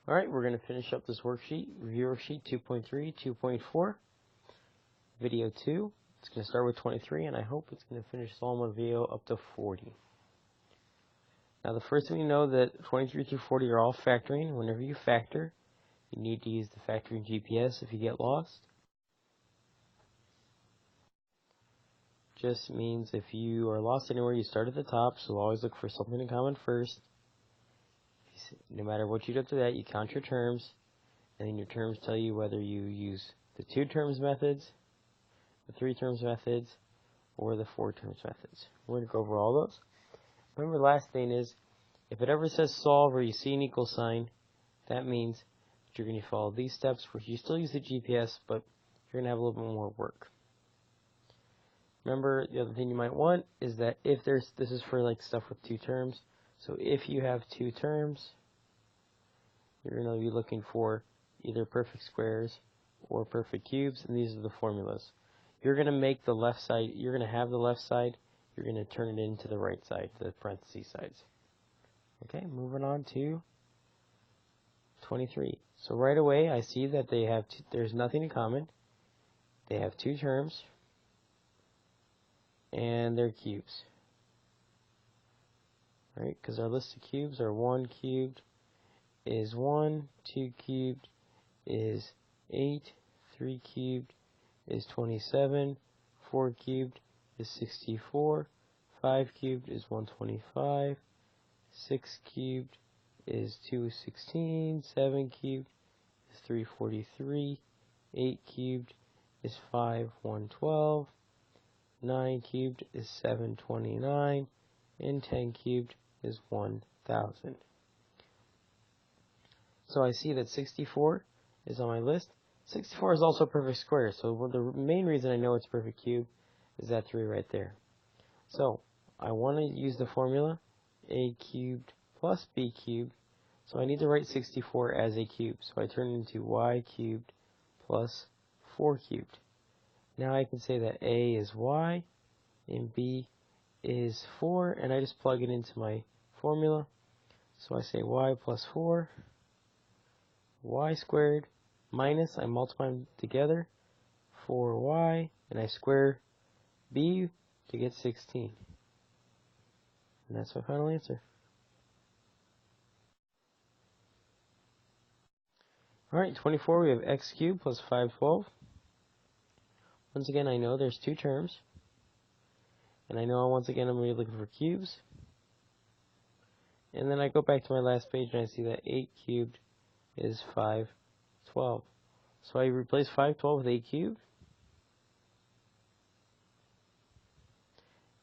Alright, we're going to finish up this worksheet, review worksheet 2.3, 2.4, video 2. It's going to start with 23, and I hope it's going to finish Solomon video up to 40. Now the first thing you know that 23 through 40 are all factoring. Whenever you factor, you need to use the factoring GPS if you get lost. Just means if you are lost anywhere, you start at the top, so always look for something in common first. No matter what you do after that, you count your terms, and then your terms tell you whether you use the 2 terms methods, the 3 terms methods, or the 4 terms methods. We're going to go over all those. Remember, the last thing is, if it ever says solve or you see an equal sign, that means that you're going to follow these steps where you still use the GPS, but you're going to have a little bit more work. Remember, the other thing you might want is that if this is for like stuff with 2 terms, so if you have 2 terms, you're going to be looking for either perfect squares or perfect cubes, and these are the formulas. You're going to make the left side, you're going to have the left side, you're going to turn it into the right side, the parentheses sides. Okay, moving on to 23. So right away, I see that they have there's nothing in common. They have 2 terms, and they're cubes. Right, because our list of cubes are 1 cubed is 1, 2 cubed is 8, 3 cubed is 27, 4 cubed is 64, 5 cubed is 125, 6 cubed is 216, 7 cubed is 343, 8 cubed is 112, 9 cubed is 729, and 10 cubed is 1000. So I see that 64 is on my list. 64 is also a perfect square, so the main reason I know it's a perfect cube is that 3 right there. So I want to use the formula a cubed plus b cubed, so I need to write 64 as a cube. So I turn it into y cubed plus 4 cubed. Now I can say that a is y and b is 4, and I just plug it into my formula. So I say y plus 4, y squared, minus, I multiply them together, 4y, and I square b to get 16. And that's my final answer. Alright, 24, we have x cubed plus 512. Once again, I know there's 2 terms. And I know once again I'm going to be looking for cubes. And then I go back to my last page and I see that 8 cubed is 512. So I replace 512 with 8 cubed.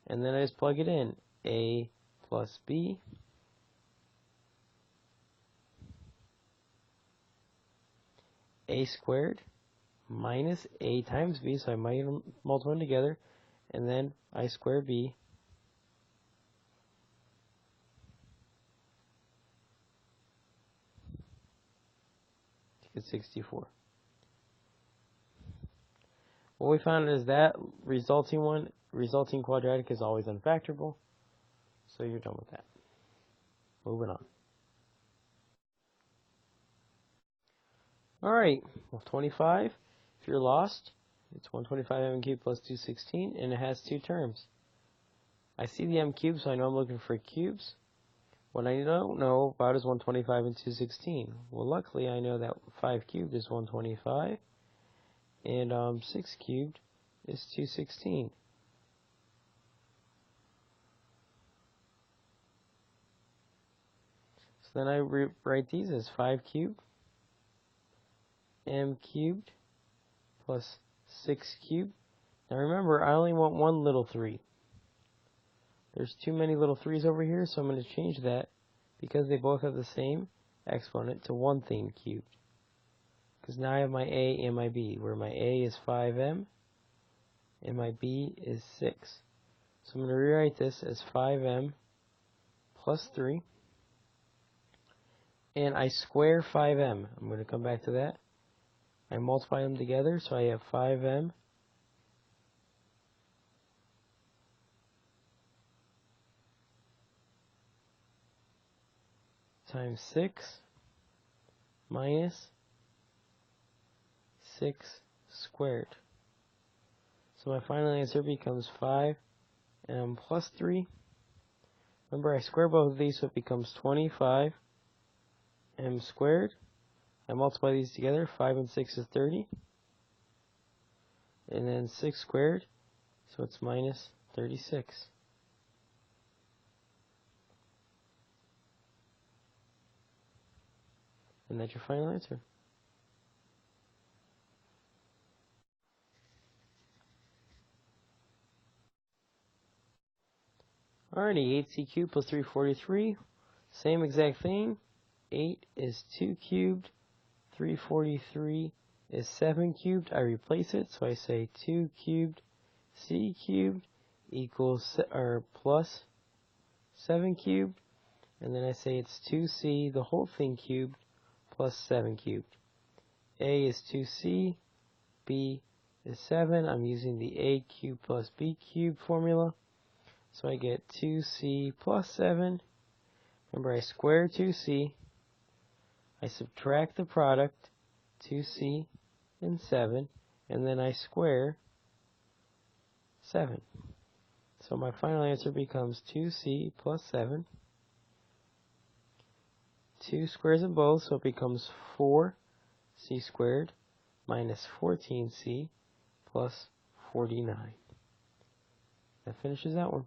And then I just plug it in. A plus b a squared minus a times b, so I might multiply them together, and then I square b to get 64. What we found is that resulting quadratic is always unfactorable, so you're done with that. Moving on. Alright, well, 25, if you're lost, it's 125 m cubed plus 216, and it has 2 terms. I see the m cubed, so I know I'm looking for cubes. What I don't know about is 125 and 216. Well, luckily I know that 5 cubed is 125, and 6 cubed is 216. So then I write these as 5 cubed, m cubed, plus 6 cubed. Now remember, I only want one little 3. There's too many little 3's over here, so I'm going to change that, because they both have the same exponent, to 1 thing cubed. Because now I have my a and my b, where my a is 5m, and my b is 6. So I'm going to rewrite this as 5m plus 3, and I square 5m. I'm going to come back to that. I multiply them together, so I have 5m times 6 minus 6 squared. So my final answer becomes 5m plus 3. Remember, I square both of these, so it becomes 25m squared. I multiply these together, 5 and 6 is 30. And then 6 squared, so it's minus 36. And that's your final answer. Alrighty, 8c cubed plus 343. Same exact thing. 8 is 2 cubed. 343 is 7 cubed. I replace it, so I say 2 cubed c cubed equals plus 7 cubed. And then I say it's 2c, the whole thing cubed, plus 7 cubed. A is 2c, b is 7. I'm using the a cubed plus b cubed formula. So I get 2c plus 7. Remember, I square 2c. I subtract the product, 2c and 7. And then I square 7. So my final answer becomes 2c plus 7. 2 squares of both, so it becomes 4c squared minus 14c plus 49. That finishes that one.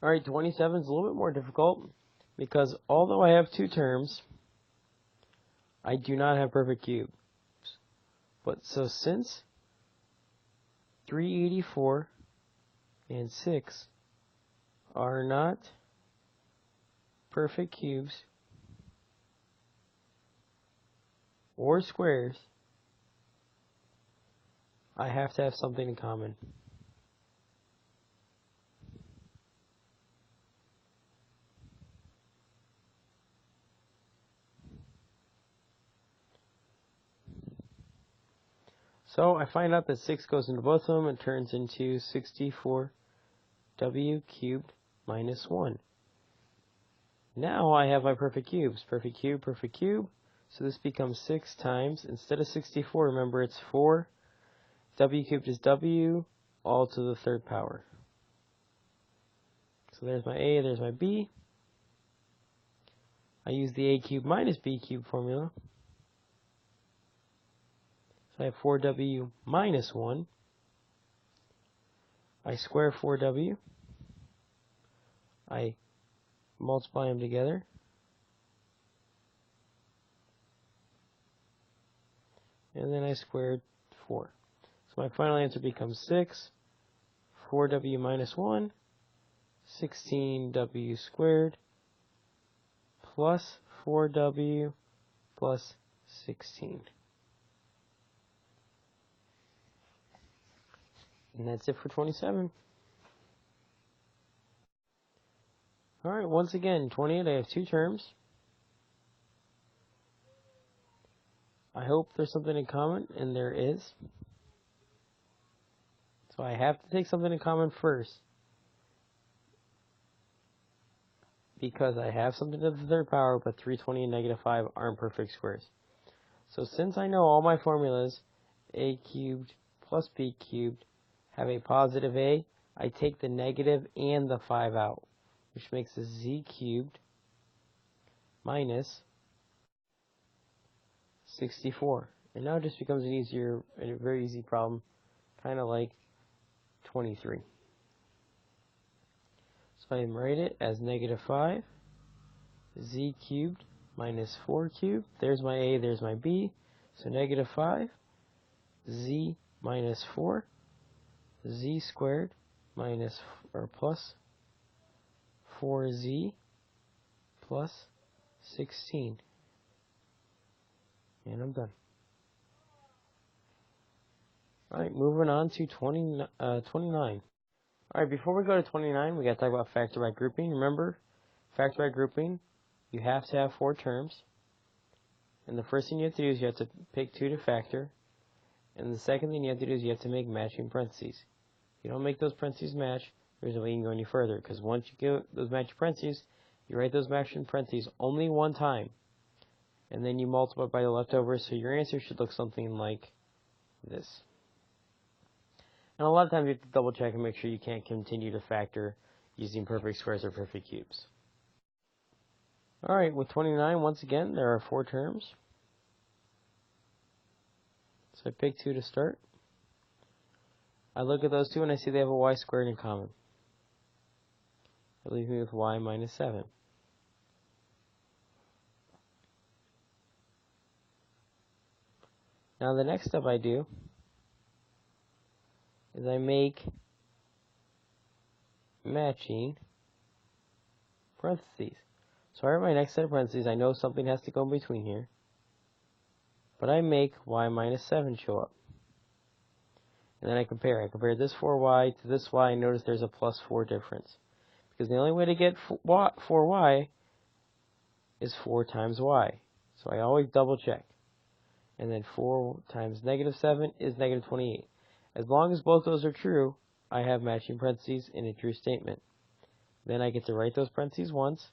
Alright, 27 is a little bit more difficult because although I have two terms, I do not have perfect cubes. But so since 384 and 6 are not perfect cubes or squares, I have to have something in common. So I find out that 6 goes into both of them and turns into 64w cubed minus 1. Now I have my perfect cubes. Perfect cube, perfect cube. So this becomes 6 times, instead of 64, remember it's 4. W cubed is w, all to the third power. So there's my a, there's my b. I use the a cubed minus b cubed formula. So I have 4w minus 1. I square 4w. I multiply them together. And then I squared 4. So my final answer becomes 6. 4w minus 1. 16w squared plus 4w plus 16. And that's it for 27. Alright, once again, 28, I have two terms. I hope there's something in common, and there is. So I have to take something in common first, because I have something to the third power, but 320 and negative 5 aren't perfect squares. So since I know all my formulas, a cubed plus b cubed, have a positive a, I take the negative and the 5 out, which makes a z cubed minus 64. And now it just becomes a very easy problem, kind of like 23. So I write it as negative 5 z cubed minus 4 cubed. There's my a, there's my b. So negative 5 z minus 4 z squared minus or plus 4z plus 16. And I'm done. Alright, moving on to 29. Alright, before we go to 29, we got to talk about factor by grouping. Remember, factor by grouping, you have to have 4 terms. And the first thing you have to do is you have to pick 2 to factor. And the second thing you have to do is you have to make matching parentheses. If you don't make those parentheses match, there's no way you can go any further, because once you get those matching parentheses, you write those matching parentheses only one time, and then you multiply by the leftovers, so your answer should look something like this. And a lot of times you have to double check and make sure you can't continue to factor using perfect squares or perfect cubes. Alright, with 29, once again, there are 4 terms. So I pick 2 to start. I look at those 2 and I see they have a y squared in common. That leaves me with y minus 7. Now the next step I do is I make matching parentheses. So I write my next set of parentheses. I know something has to go in between here. But I make y minus 7 show up. And then I compare. I compare this 4y to this y, and notice there's a plus 4 difference. Because the only way to get 4y is 4 times y. So I always double check. And then 4 times negative 7 is negative 28. As long as both those are true, I have matching parentheses in a true statement. Then I get to write those parentheses once.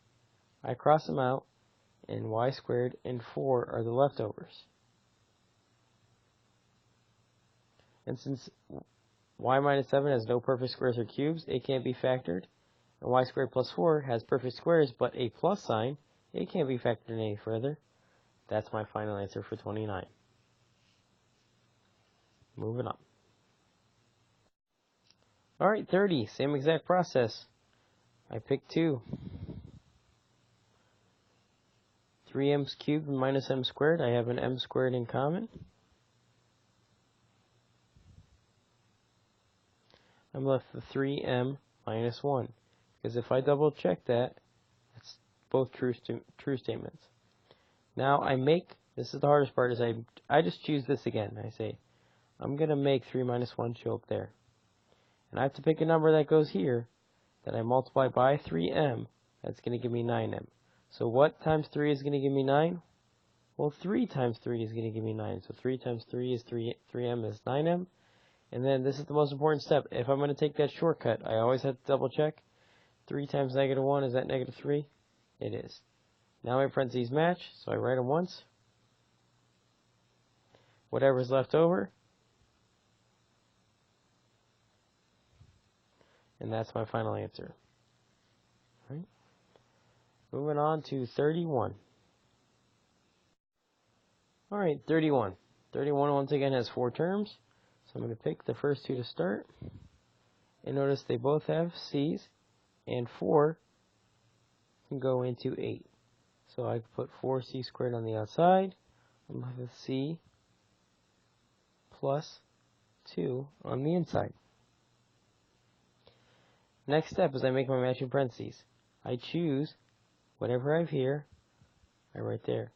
I cross them out, and y squared and 4 are the leftovers. And since y minus 7 has no perfect squares or cubes, it can't be factored. And y squared plus 4 has perfect squares but a plus sign, it can't be factored any further. That's my final answer for 29. Moving on. Alright, 30. Same exact process. I pick 2. 3m cubed minus m squared. I have an m squared in common. I'm left with 3m minus 1. Because if I double check that, it's both true statements. Now I make, this is the hardest part, is I just choose this again. I say, I'm going to make 3 minus 1 show up there. And I have to pick a number that goes here, that I multiply by 3m, that's going to give me 9m. So what times 3 is going to give me 9? Well, 3 times 3 is going to give me 9. So 3 times 3 is 3m is 9m. And then this is the most important step. If I'm going to take that shortcut, I always have to double check. 3 times negative 1, is that negative 3? It is. Now my parentheses match, so I write them once. Whatever's left over. And that's my final answer. All right. Moving on to 31. Alright, 31. 31 once again has 4 terms. So I'm going to pick the first 2 to start. And notice they both have C's. And 4 can go into 8. So I put 4c squared on the outside. I'm left with c plus 2 on the inside. Next step is I make my matching parentheses. I choose whatever I have here, I write there.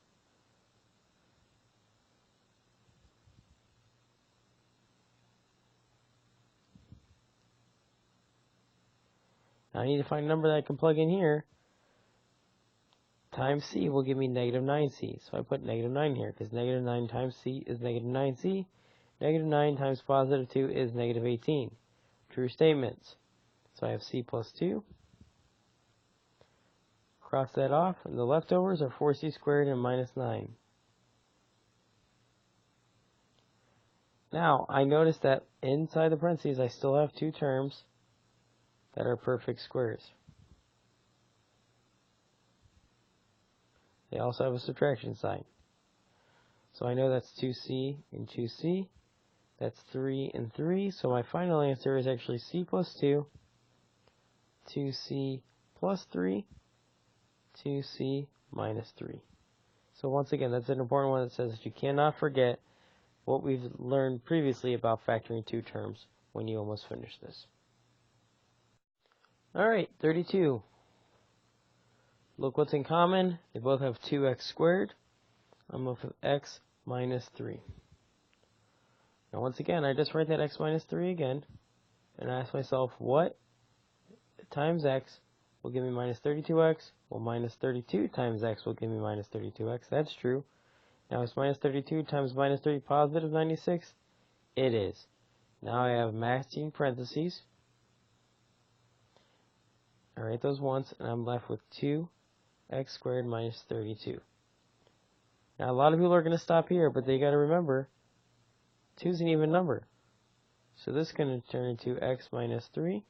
Now I need to find a number that I can plug in here. Times c will give me negative 9c. So I put negative 9 here, because negative 9 times c is negative 9c. Negative 9 times positive 2 is negative 18. True statements. So I have c plus 2. Cross that off, and the leftovers are 4c squared and minus 9. Now, I notice that inside the parentheses I still have 2 terms that are perfect squares. They also have a subtraction sign. So I know that's 2c and 2c. That's 3 and 3. So my final answer is actually c plus 2, 2c plus 3, 2c minus 3. So once again, that's an important one that says that you cannot forget what we've learned previously about factoring 2 terms when you almost finish this. Alright, 32. Look what's in common. They both have 2x squared. I'm left with x minus 3. Now once again, I just write that x minus 3 again, and I ask myself, what times x will give me minus 32x? Well, minus 32 times x will give me minus 32x. That's true. Now is minus 32 times minus 3 positive 96? It is. Now I have matching parentheses. I write those once, and I'm left with 2x squared minus 32. Now, a lot of people are going to stop here, but they got to remember, 2 is an even number. So this is going to turn into x minus 3,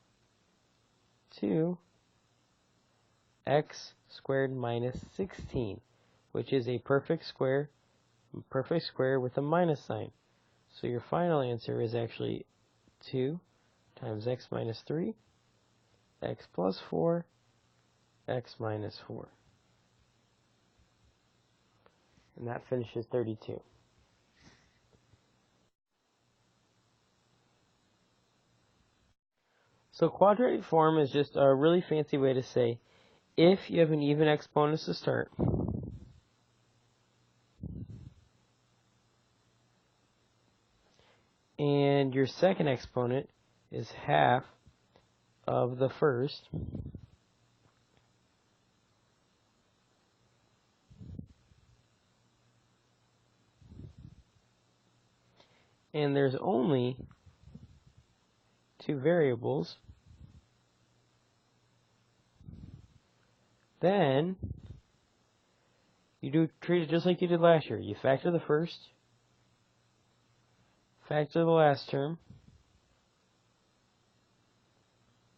2x squared minus 16, which is a perfect square with a minus sign. So your final answer is actually 2 times x minus 3, x plus 4, x minus 4. And that finishes 32. So quadratic form is just a really fancy way to say if you have an even exponents to start, and your second exponent is half of the first, and there's only two variables, then you treat it just like you did last year. You factor the first, factor the last term,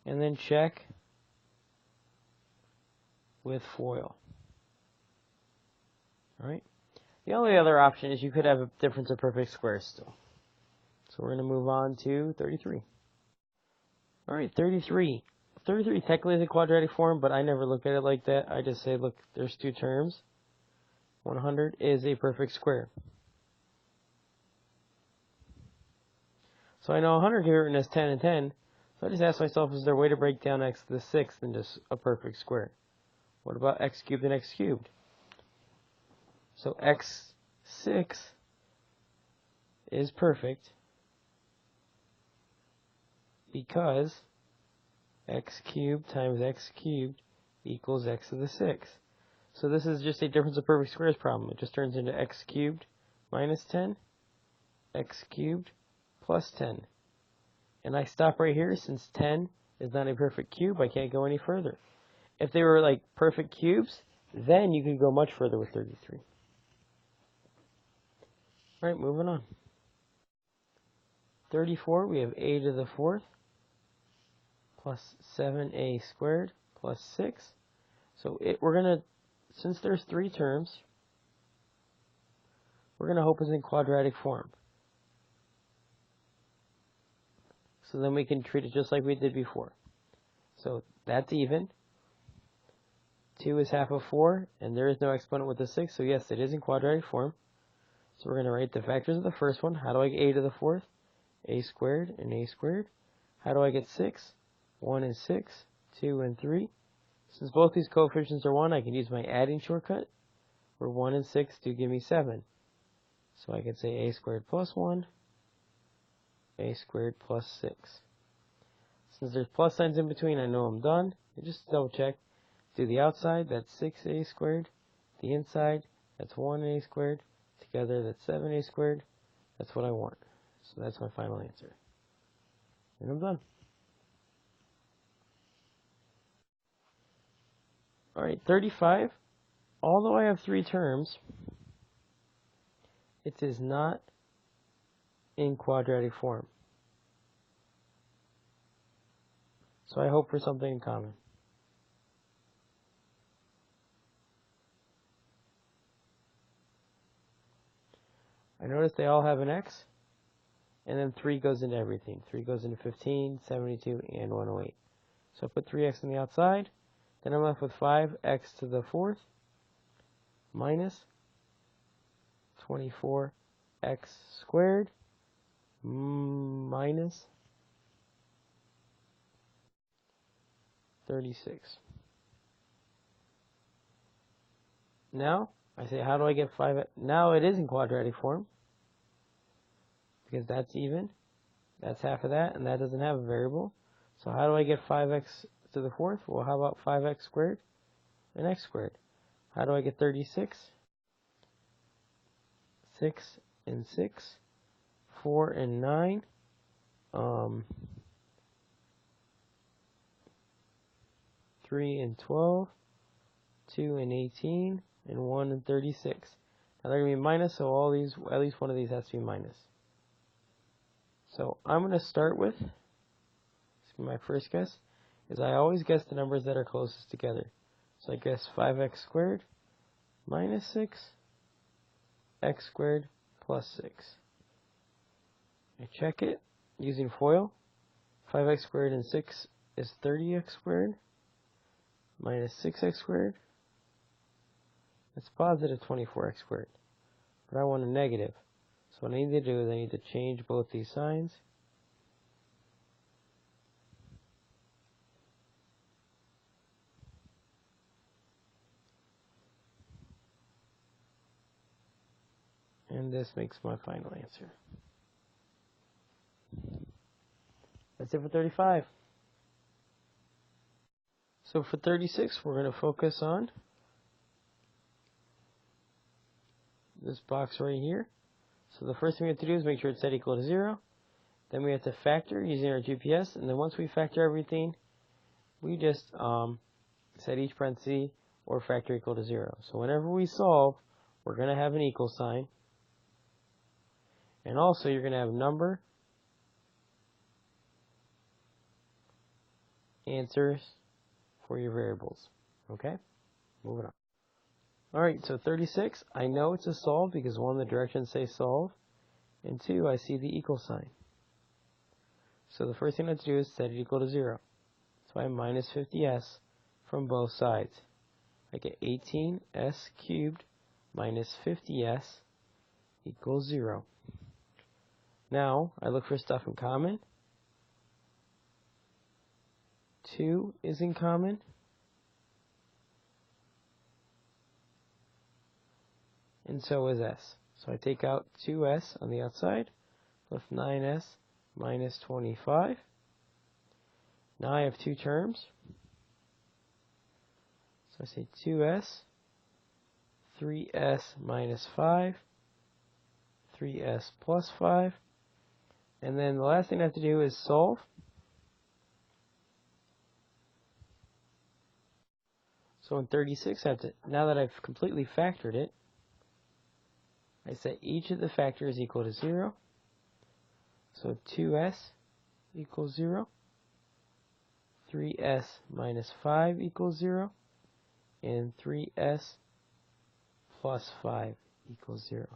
and then check with FOIL. Alright? The only other option is you could have a difference of perfect squares still. So we're going to move on to 33. Alright, 33. 33 technically is a quadratic form, but I never look at it like that. I just say, look, there's two terms. 100 is a perfect square. So I know 100 can be written as 10 and 10. So I just ask myself, is there a way to break down x to the 6th than just a perfect square? What about x cubed and x cubed? So x6 is perfect because x cubed times x cubed equals x to the 6th. So this is just a difference of perfect squares problem. It just turns into x cubed minus 10, x cubed plus 10. And I stop right here since 10 is not a perfect cube. I can't go any further. If they were like perfect cubes, then you could go much further with 33. Alright, moving on. 34, we have a to the 4th plus 7a squared plus 6. So we're going to, since there's three terms, we're going to hope it's in quadratic form. So then we can treat it just like we did before. So that's even. 2 is half of 4, and there is no exponent with the 6, so yes, it is in quadratic form. So we're going to write the factors of the first one. How do I get a to the 4th? A squared and a squared. How do I get 6? 1 and 6, 2 and 3. Since both these coefficients are 1, I can use my adding shortcut, where 1 and 6 do give me 7. So I can say a squared plus 1, a squared plus 6. Since there's plus signs in between, I know I'm done. And just double check. Do the outside, that's 6a squared. The inside, that's 1a squared. Together, that's 7a squared. That's what I want. So that's my final answer. And I'm done. Alright, 35. Although I have three terms, it is not in quadratic form. So I hope for something in common. I notice they all have an x, and then 3 goes into everything. 3 goes into 15, 72, and 108. So I put 3x on the outside, then I'm left with 5x to the 4th minus 24x squared minus 36. Now, I say, how do I get 5? Now it is in quadratic form, because that's even. That's half of that, and that doesn't have a variable. So how do I get 5x to the 4th? Well, how about 5x squared and x squared? How do I get 36? 6 and 6, 4 and 9, 3 3 and 12, 2 and 18, and 1 and 36. Now they're going to be minus, so all these, at least one of these has to be minus. So I'm going to start with, my first guess, is I always guess the numbers that are closest together. So I guess 5x squared minus 6, x squared plus 6. I check it using FOIL. 5x squared and 6 is 30x squared minus 6x squared. It's positive 24x squared. But I want a negative. So what I need to do is I need to change both these signs. And this makes my final answer. That's it for 35. So for 36, we're going to focus on this box right here. So the first thing we have to do is make sure it's set equal to 0. Then we have to factor using our GPS. And then once we factor everything, we just set each parenthesis or factor equal to 0. So whenever we solve, we're going to have an equal sign. And also you're going to have number, answers for your variables. Okay? Moving on. Alright, so 36, I know it's a solve because 1, the directions say solve, and 2, I see the equal sign. So the first thing I have to do is set it equal to 0. So I minus 50s from both sides. I get 18s cubed minus 50s equals 0. Now, I look for stuff in common. 2 is in common. And so is s. So I take out 2s on the outside, left 9s minus 25. Now I have two terms. So I say 2s, 3s minus 5, 3s plus 5. And then the last thing I have to do is solve. So in 36, I have to, now that I've completely factored it, I set each of the factors equal to 0. So 2s equals 0. 3s minus 5 equals 0. And 3s plus 5 equals 0.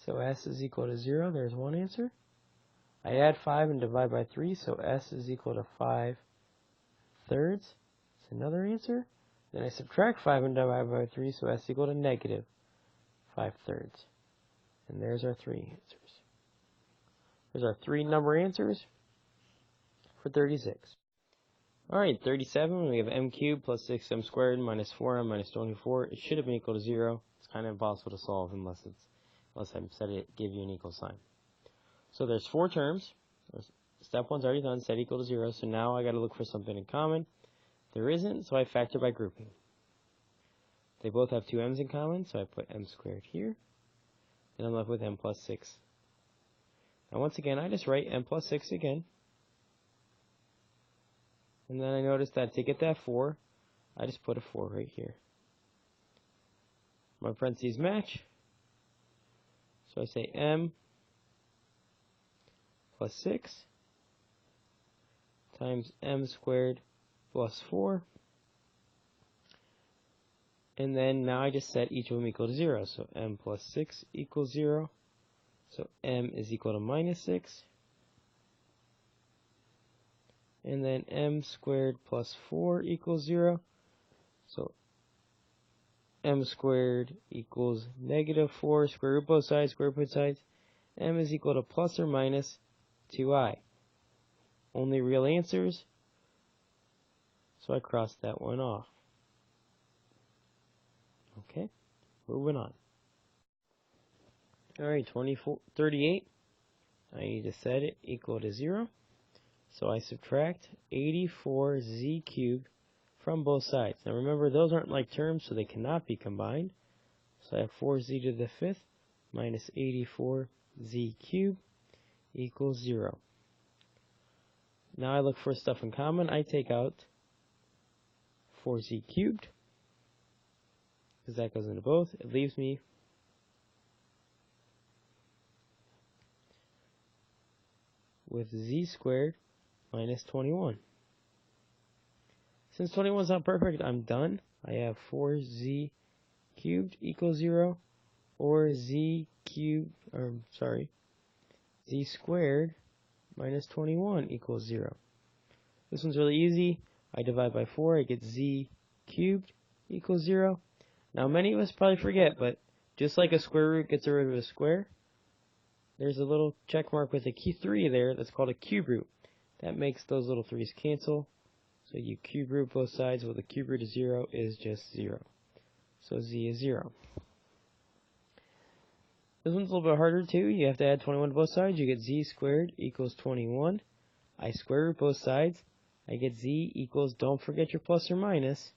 So s is equal to 0. There's one answer. I add 5 and divide by 3, so s is equal to 5 thirds. That's another answer. Then I subtract 5 and divide by 3, so s is equal to negative 5 thirds. And there's our three answers. There's our three number answers for 36. Alright, 37, we have m cubed plus 6m squared minus 4m minus 24. It should have been equal to 0. It's kind of impossible to solve unless I've set it, give you an equal sign. So there's four terms. Step one's already done, set equal to 0. So now I got to look for something in common. There isn't, so I factor by grouping. They both have two m's in common, so I put m squared here. Then I'm left with m plus 6. Now once again, I just write m plus 6 again. And then I notice that to get that 4, I just put a 4 right here. My parentheses match. So I say m plus 6 times m squared plus 4. And then now I just set each of them equal to 0. So m plus 6 equals 0. So m is equal to minus 6. And then m squared plus 4 equals 0. So m squared equals negative 4. Square root both sides, square root both sides. M is equal to plus or minus 2i. Only real answers. So I cross that one off. Okay, moving on. Alright, 38. I need to set it equal to 0. So I subtract 84z cubed from both sides. Now remember, those aren't like terms, so they cannot be combined. So I have 4z to the 5th minus 84z cubed equals 0. Now I look for stuff in common. I take out 4z cubed, because that goes into both. It leaves me with z squared minus 21. Since 21 is not perfect, I'm done. I have 4z cubed equals 0, or z squared minus 21 equals 0. This one's really easy. I divide by 4, I get z cubed equals 0. Now many of us probably forget, but just like a square root gets rid of a square, there's a little check mark with a key 3 there that's called a cube root. That makes those little 3's cancel. So you cube root both sides. Well, the cube root of 0 is just 0. So z is 0. This one's a little bit harder too. You have to add 21 to both sides. You get z squared equals 21. I square root both sides. I get z equals, don't forget your plus or minus,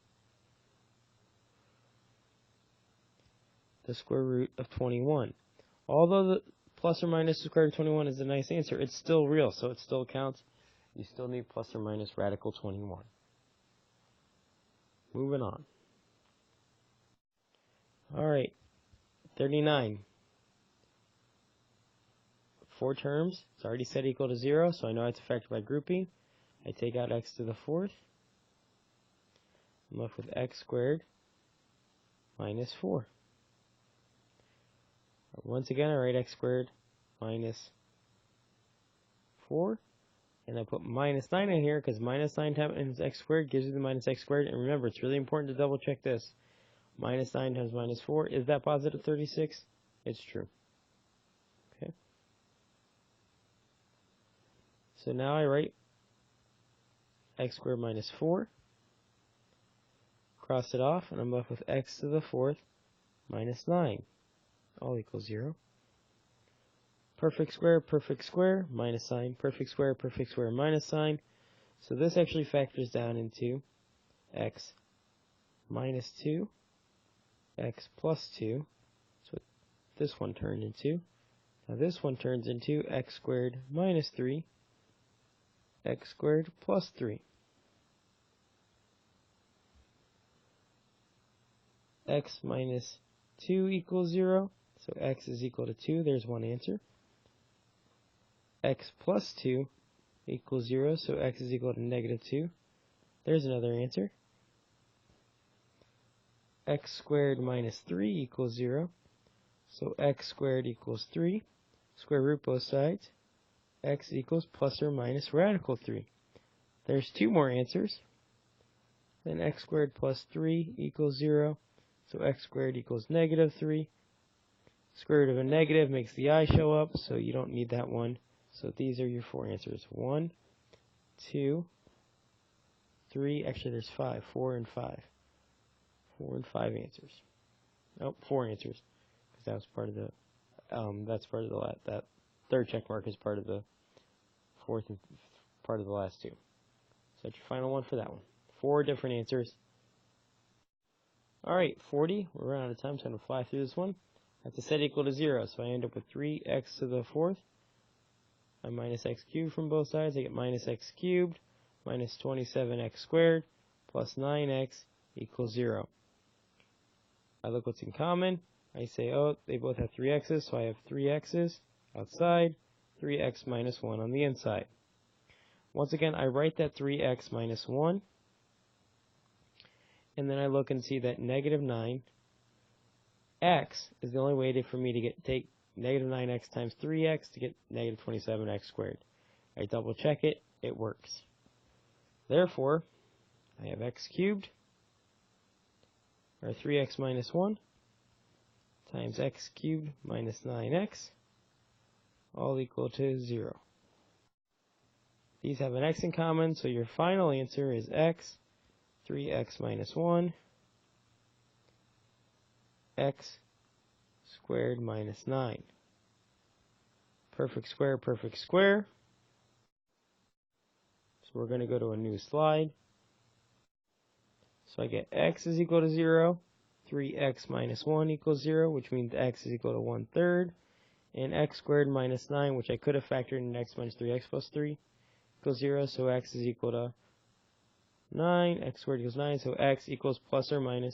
the square root of 21. Although the plus or minus the square root of 21 is a nice answer, it's still real, so it still counts. You still need plus or minus radical 21. Moving on. Alright, 39. 4 terms. It's already set equal to 0, so I know it's a factor by grouping. I take out x to the 4th. I'm left with x squared minus 4. Once again, I write x squared minus 4. And I put minus 9 in here because minus 9 times x squared gives you the minus x squared. And remember, it's really important to double check this. Minus 9 times minus 4, is that positive 36? It's true. Okay. So now I write x squared minus 4. Cross it off, and I'm left with x to the 4th minus 9. All equals 0. Perfect square, minus sign, perfect square, minus sign. So this actually factors down into x minus 2, x plus 2. That's what this one turned into. Now this one turns into x squared minus 3, x squared plus 3. X minus 2 equals 0, so x is equal to 2. There's one answer. X plus 2 equals 0, so x is equal to negative 2. There's another answer. X squared minus 3 equals 0, so x squared equals 3. Square root both sides. X equals plus or minus radical 3. There's 2 more answers. Then x squared plus 3 equals 0, so x squared equals negative 3. Square root of a negative makes the I show up, so you don't need that one. So these are your 4 answers. 1, 2, 3. Actually, there's 5. 4 and 5. 4 and 5 answers. Oh, 4 answers, because that was part of the. That's part of the that third check mark is part of the 4th and part of the last 2. So that's your final one for that one. 4 different answers. All right, 40. We're running out of time, so I'm going to fly through this one. I have to set equal to 0, so I end up with 3x to the 4th. I minus x cubed from both sides. I get minus x cubed minus 27x squared plus 9x equals 0. I look what's in common. I say, oh, they both have 3 x's, so I have 3 x's outside, 3x minus 1 on the inside. Once again, I write that 3x minus 1, and then I look and see that negative 9x is the only way for me to take negative 9x times 3x to get negative 27x squared. I double check it, it works. Therefore, I have x cubed, or 3x minus 1, times x cubed minus 9x, all equal to 0. These have an x in common, so your final answer is x, 3x minus 1, x squared minus 9. Perfect square, perfect square. So we're going to go to a new slide. So I get x is equal to 0, 3x minus 1 equals 0, which means x is equal to 1/3, and x squared minus 9, which I could have factored in x minus 3x plus 3, equals 0, so x is equal to 9, x squared equals 9, so x equals plus or minus